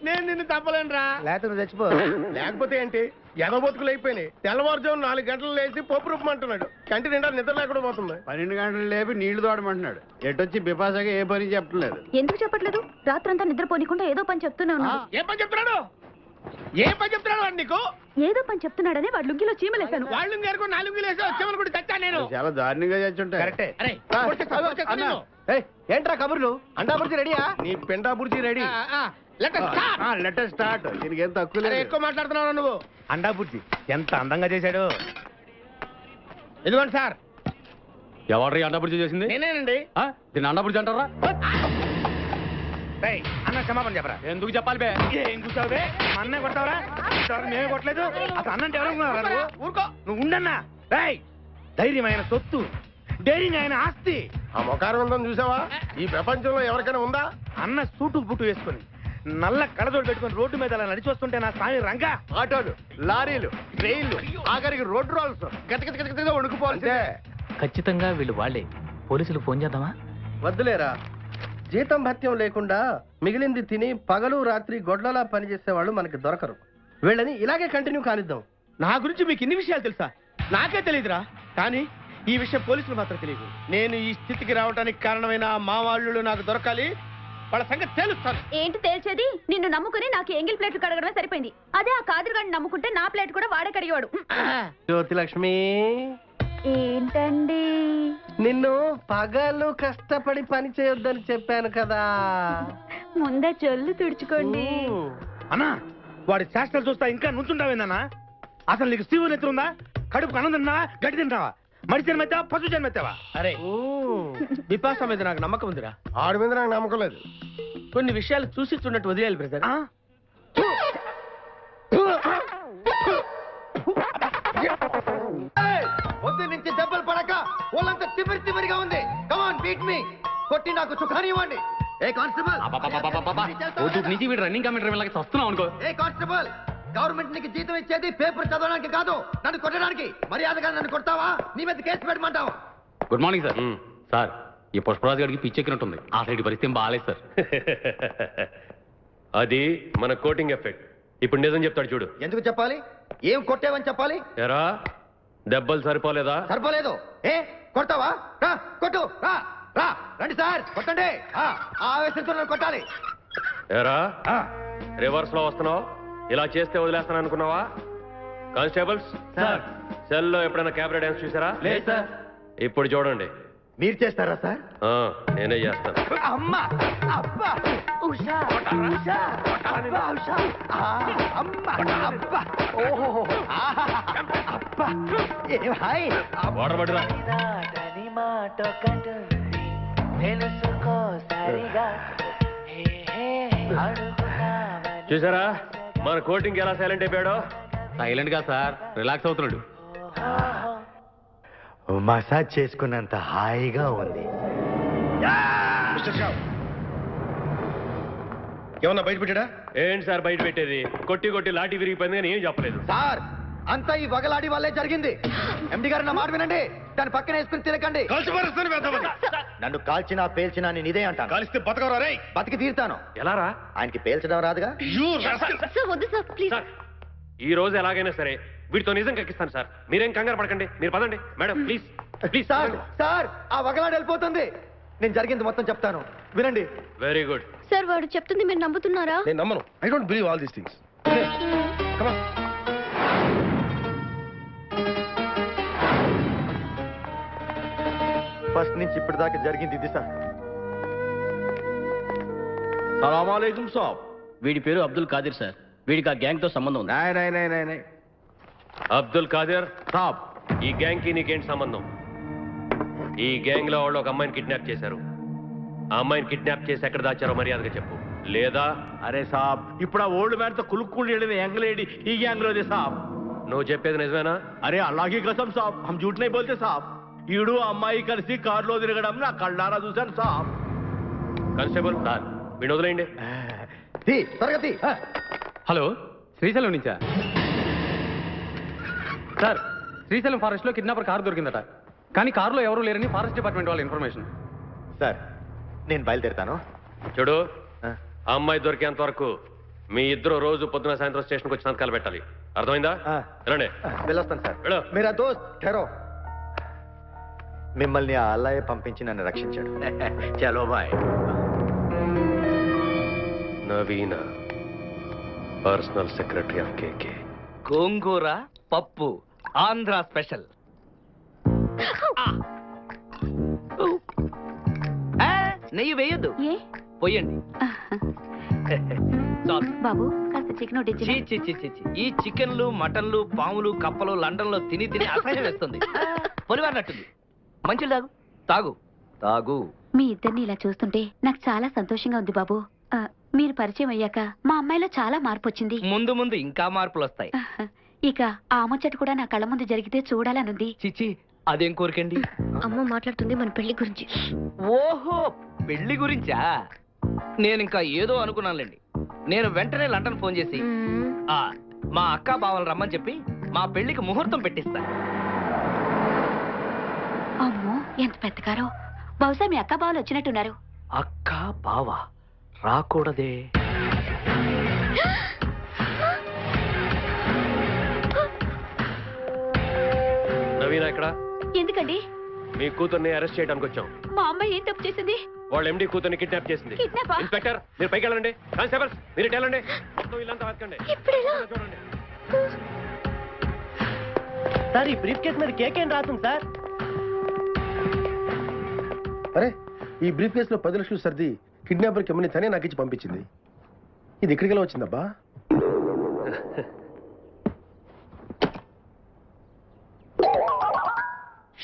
నేను నిన్ను తప్పలేనురా. లేకపోతే నువ్వు చచ్చిపో. లేకపోతే ఏంటి, ఎదబొతుకులు అయిపోయినాయి. తెల్లవారుజాము 4 గంటలు లేచి పప్పు రూపమంటున్నాడు. కంటి నిండా నిద్ర లేకుండా పోతుంది. 12 గంటలు లేపి నీళ్లు తోడమంటున్నాడు. ఎటొచ్చి బిపాసగా ఏ పని చెప్పట్లేదు. ఎందుకు చెప్పట్లేదు? రాత్రంతా నిద్రపోనికుండా ఏదో పని చెప్తూనే ఉన్నాడు. ఏ పని చెప్తున్నాడు వాడు నీకు? ఏదో పని చెప్తున్నాడని వాడు లుంగిలో చీమలేశాను. వాళ్ళు గారు 4 వేసి వచ్చేవాళ్ళు కూడా చచ్చా నేను. చాలా దారుణంగా చచ్చుంటాయి. కరెక్టే. అరే ఏంట్రా కబుర్లు? అండా బుర్జీ రెడీయా? నీ పెండా బుర్జీ రెడీ. Letter start. దీనికి ఏం తక్కువ లేదు. ఎక్కువ మాట్లాడుతున్నావు నువ్వు. అండా బుర్జీ ఎంత అందంగా చేశాడు. ఇదిగోండి సార్. ఎవరు అండాపుడి చేసింది? నేనేనండి. దీన్ని అండాపుడి అంటారా? అన్న క్షమాపణ చెప్పరా. ఎందుకు చెప్పాలి బే? ఏం కూర్చోవు బే? అన్నే కొడతావరా? మేమే కొట్టలేదు. అసలు అన్నంటే ఎవరు? ఊరుకో. నువ్వు ఉండన్నా. ధైర్యమైన సొత్తు, డైరింగ్ అయిన ఆస్తి. ఆ మొకారం ఉందని చూసావా? ఈ ప్రపంచంలో ఎవరికైనా ఉందా? అన్న సూటు బుట్టు వేసుకొని నల్ల కళ్ళజోడు పెట్టుకుని రోడ్డు మీద అలా నడిచి వస్తుంటే నా స్వామి రంగా. ఆటోలు, లారీలు, ట్రైన్లు, ఆఖరికి రోడ్డు రోల్స్ గతగతగతగా వణుకుపోవాల్సిందే. ఖచ్చితంగా వీళ్ళు వాళ్ళే. పోలీసులు ఫోన్ చేద్దామా? వద్దులేరా. జీతం భత్యం లేకుండా మిగిలింది తిని పగలు రాత్రి గొడ్లలా పనిచేసేవాళ్ళు మనకి దొరకరు. వీళ్ళని ఇలాగే కంటిన్యూ కానిద్దాం. నా గురించి మీకు ఇన్ని విషయాలు తెలుసా? నాకే తెలియదురా. కానీ ఈ విషయం పోలీసులు మాత్రం తెలియదు. నేను ఈ స్థితికి రావడానికి కారణమైన మా వాళ్ళు నాకు దొరకాలి. వాళ్ళ సంగతి తేలుస్తాను. ఏంటి తేల్చేది? నిన్ను నమ్ముకుని నాకు ఎంగిల్ ప్లేట్లు కడగడమే సరిపోయింది. అదే ఆ కాదురుగాడిని నమ్ముకుంటే నా ప్లేట్ కూడా వాడే కడిగేవాడు. జ్యోతిలక్ష్మి, ఏంటండి? నిన్ను పగలు కష్టపడి పని చేయొద్దని చెప్పాను కదా. ముందే చొల్లు తుడుచుకోండి. అన్నా వాడి శాస్త్రాలు చూస్తా ఇంకా నుంచుంటావేందన్నా? అసలు నీకు శివు నెత్తి ఉందా? కడుపు అన్నం తిన్నావా, గడ్డి తింటావా? మడి జన్మెత్తావా, పశు జన్మెత్తావా? అరే బిపాస మీద నాకు నమ్మకం ఉందిరా. ఆడి మీద నాకు నమ్మకం లేదు. కొన్ని విషయాలు చూసి చూడట్టు వదిలేయాలి బ్రదర్. పొద్దు నుంచి దెబ్బలు పడక వాళ్ళంతా తిమిరిగా ఉంది. కమాన్ బీట్ మీ. కొట్టి నాకు సుఖాన్ని ఇవ్వండి. ఏ కానిస్టేబుల్, నుంచి వీడు రన్నింగ్ కమిటర్ వీళ్ళకి వస్తున్నావు అనుకో. ఏ కానిస్టేబుల్, గవర్నమెంట్ నీకు జీతం ఇచ్చేది పేపర్ చదవడానికి కాదు, నన్ను కొట్టడానికి. మర్యాదగా నన్ను కొడతావా, నీ మీద కేసు పెట్టమంటావా? Good morning sir. సార్, ఈ పుష్పరాజు గారికి పిచ్చెక్కినట్టుంది. ఆ సైడ్ పరిస్థితి ఏం బాగాలేదు సార్. అది మన కోటింగ్ ఎఫెక్ట్. ఇప్పుడు నిజం చెప్తాడు చూడు. ఎందుకు చెప్పాలి? ఏం కొట్టేవని చెప్పాలి? ఎరా దెబ్బలు సరిపోలేదా? సరిపోలేదు. ఏ కొడతావా? రా కొట్టు. రా రా రండి సార్, కొట్టండి. ఆవేశంతో నన్ను కొట్టాలి. ఎరా రివర్స్ లో వస్తున్నావు? ఇలా చేస్తే వదిలేస్తాను అనుకున్నావా? కానిస్టేబుల్స్ సెల్లో ఎప్పుడైనా క్యాబరే డాన్స్ చూసారా? లేదు సార్. ఇప్పుడు చూడండి. మీరు చేస్తారా సార్? నేనే చేస్తాను. అమ్మా అబ్బా ఉషా ఉషా అబ్బా ఉషా అమ్మా అబ్బా ఓహో అబ్బా ఏ హాయ్ వాటర్ పట్టురా. చూసారా మన కోటింగ్ ఎలా సైలెంట్ అయిపోయాడో? సైలెంట్ గా సార్, రిలాక్స్ అవుతున్నాడు. మసాజ్ చేసుకున్నంత హాయిగా ఉంది. ఏమన్నా బయట పెట్టాడా? ఏంటి సార్ బయట పెట్టేది? కొట్టి కొట్టి లాఠీ విరిగిపోయింది కానీ ఏం చెప్పలేదు సార్. అంతా ఈ వగలాడి వల్లే జరిగింది. ఎండి గారు నా మాట వినండి. దాని పక్కన వేసుకుని తిరగండి. నన్ను కాల్చినా పేల్చినా నేను ఇదే అంటాను. కలిస్తే బతకరా రే? బతికి తీరుతాను. ఎలారా? ఆయనకి పేల్చడం రాదుగా. వద్దు సార్, ప్లీజ్. ఈ రోజు ఎలాగైనా సరే వీటితో నిజం కక్కిస్తాను సార్. మీరేం కంగారు పడకండి. మీరు పదండి madam, please please. Sir sir, ఆ వగలాడి వెళ్ళిపోతుంది. నేను జరిగింది మొత్తం చెప్తాను, వినండి. Very good. సార్ వాడు చెప్తుంది మీరు నమ్ముతున్నారా? నేను నమ్మను. I don't believe all these things. First నుంచి ఇప్పటిదాకా జరిగింది ఇది సార్. సలామలేకుం సాబ్. వీడి పేరు అబ్దుల్ ఖాదిర్ సార్. వీడికి ఆ గ్యాంగ్ తో సంబంధం ఉంది. అబ్దుల్ ఖాదిర్ సాబ్, ఈ గ్యాంగ్ కి నీకేంటి సంబంధం? ఈ గ్యాంగ్ లో వాళ్ళు ఒక అమ్మాయిని కిడ్నాప్ చేశారు. ఆ అమ్మాయిని కిడ్నాప్ చేసి ఎక్కడ దాచారో మర్యాదగా చెప్పు, లేదా అరే సాబ్, ఇప్పుడు ఆ ఓల్డ్ మ్యాన్ తో కులుక్కుని యంగ్ లేడీ ఈ గ్యాంగ్ లోదే సాబ్. నువ్వు చెప్పేది నిజమేనా? అరే అల్లాహ్ కసం సాబ్, హమ్ झूठ नहीं बोलते సాబ్. ఈడు అమ్మాయి కలిసి కారులో తిరగడం నా కళ్ళారా చూశాను సాబ్. కానిస్టేబుల్ సార్, వీడిని వదిలేయండి. తరగతి. హలో, శ్రీశైలం నుంచా సార్? శ్రీశైలం ఫారెస్ట్ లో కిడ్నాపర్ కారు దొరికిందట, కానీ కారులో ఎవరు లేరని ఫారెస్ట్ డిపార్ట్మెంట్ వాళ్ళ ఇన్ఫర్మేషన్. సార్ నేను బయలుదేరుతాను. చూడు, ఆ అమ్మాయి దొరికేంత వరకు మీ ఇద్దరు రోజు పొద్దున సాయంత్రం స్టేషన్కి వచ్చి సంతకాలు పెట్టాలి. అర్థమైందా? రండి. వెళ్ళొస్తాను సార్. వెళ్ళు. మీరా దోస్త్ ఠెరో. మిమ్మల్ని ఆ అల్లాయే పంపించి నన్ను రక్షించాడు. చలో boy. Naveena, personal secretary of KK. Gongura పప్పు ఆంధ్ర స్పెషల్. నెయ్యి వేయొద్దు, ఏ పోయండి. చాలు. బాబు కాస్త చికెన్ ఒకటి ఛీ, ఛీ, ఛీ, ఛీ, ఛీ. ఈ చికెన్లు మటన్లు పాములు కప్పలు లండన్ లో తిని తిని అసహ్యం వేస్తుంది. పొలివారినట్టుంది. మంచి తాగు తాగు తాగు. మీ ఇద్దరిని ఇలా చూస్తుంటే నాకు చాలా సంతోషంగా ఉంది బాబు. మీరు పరిచయం అయ్యాక మా అమ్మాయిలో చాలా మార్పు వచ్చింది. ముందు ముందు ఇంకా మార్పులు వస్తాయి. ఇక ఆ ముచ్చట కూడా నా కళ్ళ ముందు జరిగితే చూడాలనుంది. చిచి, అదేం కోరికండి? అమ్మ మాట్లాడుతుంది మన పెళ్లి గురించి. ఓహో, పెళ్లి గురించా? నేను ఇంకా ఏదో అనుకున్నానులేండి. నేను వెంటనే లండన్ ఫోన్ చేసి మా అక్క బావలు రమ్మని చెప్పి మా పెళ్లికి ముహూర్తం పెట్టిస్తా. అమ్మో ఎంత పెద్దగారో. బహుశా మీ అక్క బావలు వచ్చినట్టున్నారు. అక్క బావ రాకూడదే. నవీన ఎక్కడ? ఎందుకండి? మీ కూతుర్ని అరెస్ట్ చేయడానికి వచ్చాం. మా అమ్మాయి ఏం తప్పు చేసింది? వాళ్ళ ఎండి కూతుర్ని కిడ్నాప్ చేసింది. కిడ్నాపా? ఇన్స్పెక్టర్, మీరు పైకి వెళ్ళండి. కానిస్టేబుల్స్, మీరు ఇటు వెళ్ళండి. మొత్తం ఇల్లంతా వెతకండి. చూడండి. సార్ ఈ బ్రీఫ్ కేస్ మీద కేక్ ఏం రాస్తుంది సార్? అరే ఈ బ్రీఫ్ కేస్ లో 10 లక్షలు సర్ది కిడ్నాపర్ కిమ్మని తనే నాకు ఇచ్చి పంపించింది. ఇది ఎక్కడికి వచ్చిందబ్బా?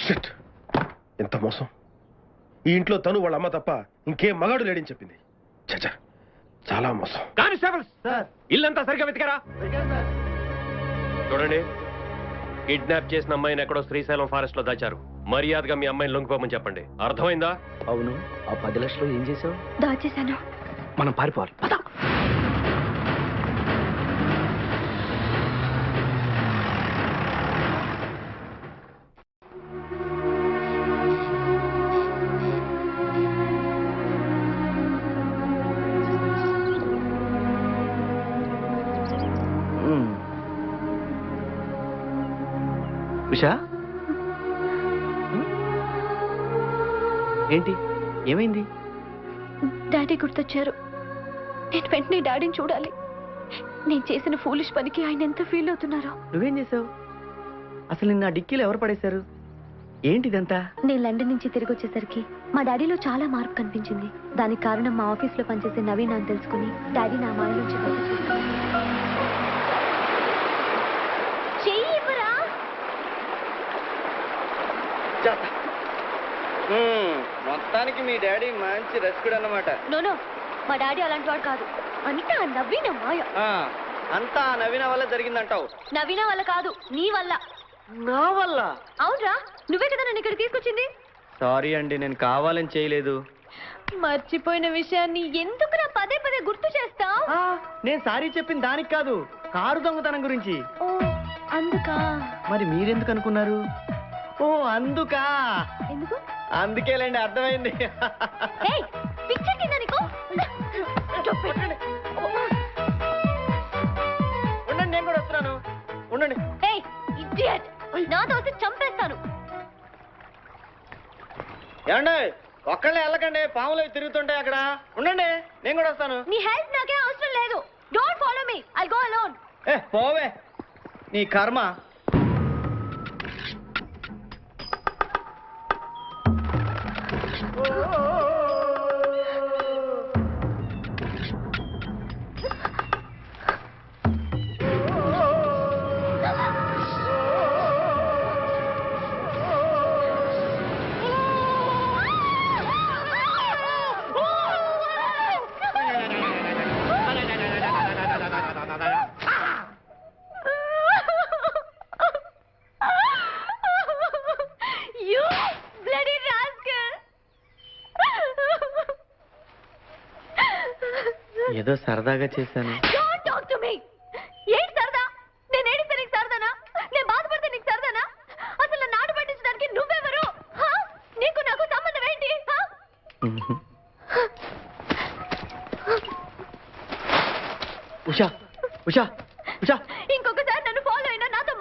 షిట్, ఎంత మోసం. ఈ ఇంట్లో తను వాళ్ళ అమ్మ తప్ప ఇంకేం మగాడు లేడని చెప్పింది. చచ్చా, చాలా మోసం. కానిస్టేబుల్స్, ఇల్లంతా సరిగ్గా వెతికారా? చూడండి, కిడ్నాప్ చేసిన అమ్మాయిని ఎక్కడో శ్రీశైలం ఫారెస్ట్ లో దాచారు. మర్యాదగా మీ అమ్మాయిని లొంగిపోమని చెప్పండి. అర్థమైందా? అవును, ఆ 10 లక్షలు ఏం చేసావు? దాచేశాను. మనం పారిపోవాలి. పద. ఉషా, ఏంటి ఏమైంది? డాడీ గుర్తొచ్చారు. నేను వెంటనే డాడీని చూడాలి. నేను చేసిన ఫూలిష్ పనికి ఆయన ఎంత ఫీల్ అవుతున్నారో. నువ్వేం చేసావు? అసలు నిన్న డిక్కీలో ఎవరు పడేశారు? ఏంటిదంతా? నేను లండన్ నుంచి తిరిగి వచ్చేసరికి మా డాడీలో చాలా మార్పు కనిపించింది. దానికి కారణం మా ఆఫీస్ లో పనిచేసే నవీన్ అని తెలుసుకుని డాడీ నా మాయ నుంచి మొత్తానికి మీ డాడీ మంచి రసికుడు అన్నమాట. నో, మా డాడీ అలాంటి వాడు కాదు. అంతా నవీన మాయ. అంతా నవీన వల్ల జరిగిందంటావు? నవీన వల్ల కాదు, నీ వల్ల. నా వల్ల? అవునరా, నువ్వే కదా నన్ను ఇక్కడ తీసుకొచ్చింది. సారీ అండి, నేను కావాలని చేయలేదు. మర్చిపోయిన విషయాన్ని ఎందుకు నా పదే పదే గుర్తు చేస్తావు? నేను సారీ చెప్పింది దానికి కాదు, కారు దొంగతనం గురించి. ఓ అందుకా? మరి మీరెందుకు అనుకున్నారు? ఓ అందుకా? ఎందుకు? అందుకేలేండి, అర్థమైంది. పిచ్చెక్కిందా నీకు? ఉండండి, నేను కూడా వస్తున్నాను. ఉండండి. నాతో వచ్చి చంపేస్తాను. ఏమండి, ఒక్కళ్ళే వెళ్ళకండి, పాములు తిరుగుతుంటాయి అక్కడ. ఉండండి, నేను కూడా వస్తాను. నీ హెల్ప్ నాకే అవసరం లేదు. Don't follow me, I'll go alone. పోవే, నీ కర్మ. ఏదో సరదాగా చేశాను. ఏంటి సరదా? నేను ఏడిస్తే నీకు సరదానా? నేను బాధపడితే నీకు సరదానా? అసలు నాటు పట్టించడానికి నువ్వెవరు? నీకు నాకు సంబంధం ఏంటి? ఉషా ఉషా ఉషా ఇంకొకసారి నన్ను ఫాలో అయినా నాతో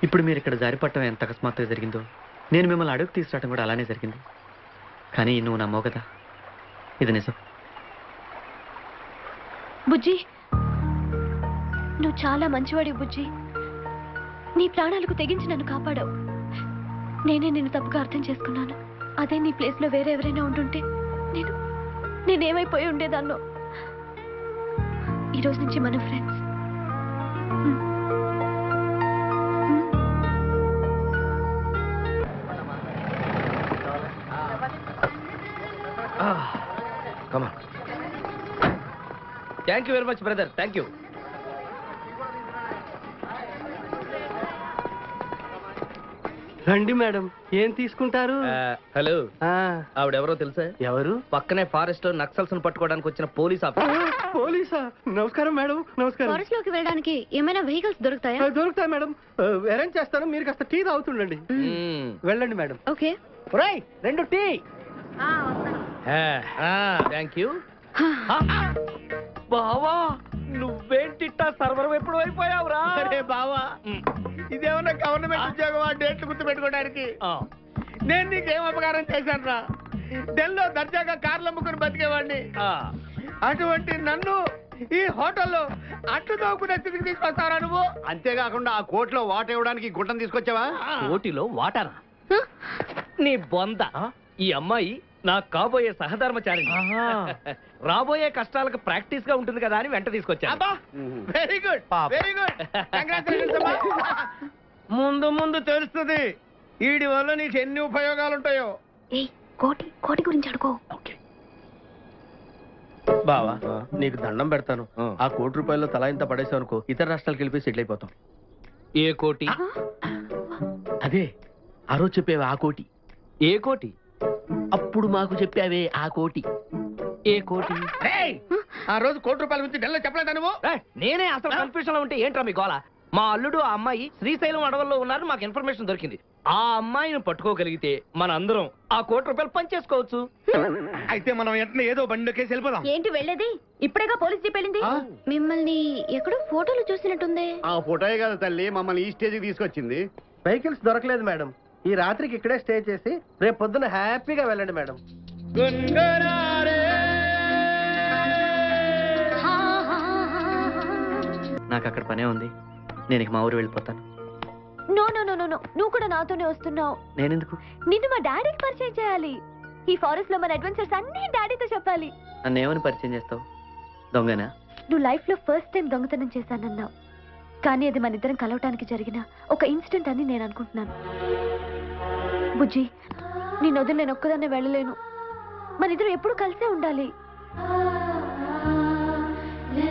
ఇప్పుడు మీరు ఇక్కడ జారిపట్టడం ఎంత అకస్మాత్తుగా జరిగిందో నేను మిమ్మల్ని అడుగు తీసుకురావడం కూడా అలానే జరిగింది. కానీ నువ్వు నమ్మవు కదా, ఇది నిజం. బుజ్జి, నువ్వు చాలా మంచివాడి బుజ్జి. నీ ప్రాణాలకు తెగించి నన్ను కాపాడావు. నేనే నిన్ను తప్పుగా అర్థం చేసుకున్నాను. అదే నీ ప్లేస్ లో వేరే ఎవరైనా ఉంటుంటే నేనేమైపోయి ఉండేదాన్నో. ఈ రోజు నుంచి మనం friends. Thank you very much brother, thank you. రండి మేడం, ఏం తీసుకుంటారు? హలో, ఆవిడెవరో తెలుసా? ఎవరు? పక్కనే ఫారెస్ట్ లో నక్సల్స్ పట్టుకోవడానికి వచ్చిన పోలీస్ ఆఫీసర్. పోలీసా? నమస్కారం మేడం. నమస్కారం. ఫారెస్ట్ లోకి వెళ్ళడానికి ఏమైనా వెహికల్స్ దొరుకుతాయా? దొరుకుతాయి మేడం, అరేంజ్ చేస్తాను. మీరు కాస్త టీ తాగుతుండండి. వెళ్ళండి మేడం. ఓకే. ఒరేయ్, 2 టీ. Thank you. బావా, నువ్వేంటిట్టా సర్వర్ ఎప్పుడు అయిపోయావురా? అరే బావా, ఇదేమన్నా గవర్నమెంట్ ఉద్యోగం? డేట్లు గుర్తు పెట్టుకోవడానికి నేను నీకేం అపకారం చేశాను రా? ఢిల్లీలో దర్జాగా కార్లు అమ్ముకుని బతికేవాడిని. అటువంటి నన్ను ఈ హోటల్లో అట్లు తోకునే స్థితికి తీసుకొస్తారా నువ్వు? అంతేకాకుండా ఆ కోర్టులో వాట ఇవ్వడానికి గుట్టం తీసుకొచ్చావా? కోటిలో వాటారా? నీ బొంద. ఈ అమ్మాయి నా కాబోయే సహధర్మచారి. రాబోయే కష్టాలకు ప్రాక్టీస్ గా ఉంటుంది కదా అని వెంట తీసుకొచ్చా. Very good, very good. ముందు ముందు తెలుస్తుంది వీడి వల్ల నీకు ఎన్ని ఉపయోగాలు ఉంటాయో. కోటి గురించి అడుకో. బావా, నీకు దండం పెడతాను. ఆ ₹1 తలా ఇంత పడేసావు అనుకో, ఇతర రాష్ట్రాలకు వెళ్ళిపోయి సెటిల్ అయిపోతాం. ఏ కోటి? అదే ఆ రోజు చెప్పేవే ఆ కోటి. ఏ కోటి? అప్పుడు మాకు చెప్పావే ఆ కోటి. ఏ కోటి? ఆ రోజు ₹1 గురించి ఢిల్లీలో చెప్పలేదా నువ్వు? నేనే అసలు కన్ఫ్యూషన్ లో ఉంటే ఏంట్రా మీ గోల? మా అల్లుడు ఆ అమ్మాయి శ్రీశైలం అడవుల్లో ఉన్నారు, మాకు ఇన్ఫర్మేషన్ దొరికింది. ఆ అమ్మాయిని పట్టుకోగలిగితే మన అందరం ఆ ₹1 పంచేసుకోవచ్చు. అయితే మనం వెంటనే ఏదో బండికేసి వెళ్ళిపోదాం. ఏంటి వెళ్ళేది? ఇప్పుడేగా పోలీస్ జీప్ వెళ్ళింది. మిమ్మల్ని ఎక్కడో ఫోటోలు చూసినట్టుంది. ఆ ఫోటోయే కదా తల్లి మమ్మల్ని ఈ స్టేజ్కి తీసుకొచ్చింది. వెహికల్స్ దొరకలేదు మేడం. ఈ రాత్రికి ఇక్కడే స్టే చేసి రేపు పొద్దున హ్యాపీగా వెళ్ళండి మేడం. నాకు అక్కడ పనే ఉంది, నేను ఇక మా ఊరు వెళ్ళిపోతాను. No no no no no, నువ్వు కూడా నాతోనే వస్తున్నావు. నేనెందుకు? నిన్ను మా డాడీకి పరిచయం చేయాలి. ఈ ఫారెస్ట్ లో మన అడ్వెంచర్స్ అన్ని డాడీతో చెప్పాలి. నన్ను ఏమని పరిచయం చేస్తావు? దొంగనా? నువ్వు లైఫ్ లో ఫస్ట్ టైం దొంగతనం చేశానన్నావు, కానీ అది మన ఇద్దరం కలవటానికి జరిగిన ఒక ఇన్సిడెంట్ అని నేను అనుకుంటున్నాను. బుజ్జి, నేను వదిలి నేను ఒక్కదాన్నే వెళ్ళలేను. మన ఇద్దరు ఎప్పుడు కలిసే ఉండాలి.